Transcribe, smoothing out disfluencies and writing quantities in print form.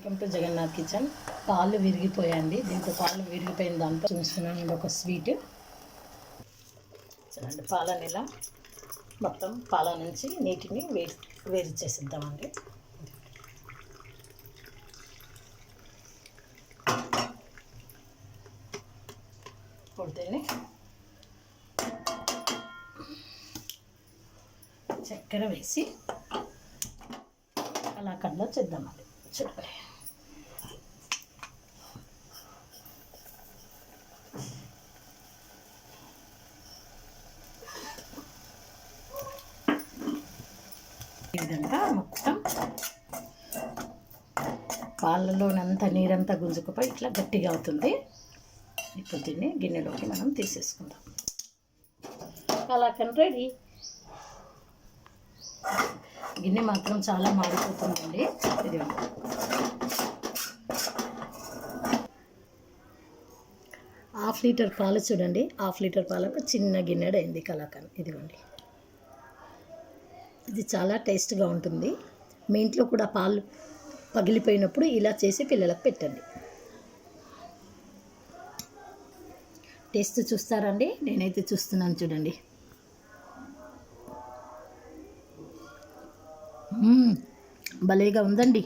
Welcome to Jagannadh kitchen. పాలు విరిగిపోయాయండి. దీంతో పాలు విరిగిపోయిన దాంతో చూస్తున్నానండి ఒక స్వీట్. చూడండి, పాలని ఇలా మొత్తం పాల నుంచి నీటిని వేరు చేసిద్దామండి. పొడితేనే చక్కెర వేసి కలాకండ్లో చేద్దామండి. చూడండి, ఈ విధంగా మొత్తం పాలలోనంతా నీరంతా గుంజుకుపోయి ఇట్లా గట్టిగా అవుతుంది. ఇప్పుడు దీన్ని గిన్నెలోకి మనం తీసేసుకుందాం. కలాకండ్ రెడీ. గిన్నె మాత్రం చాలా మాడిపోతుందండి. ఇది 1/2 లీటర్ పాలు చూడండి. 1/2 లీటర్ పాలకు చిన్న గిన్నెడు అయింది కలాకండ్. ఇదిగోండి, ఇది చాలా టేస్ట్గా ఉంటుంది. మీ ఇంట్లో కూడా పాలు పగిలిపోయినప్పుడు ఇలా చేసి పిల్లలకు పెట్టండి. టేస్ట్ చూస్తారండి? నేనైతే చూస్తున్నాను, చూడండి. భలేగా ఉందండి.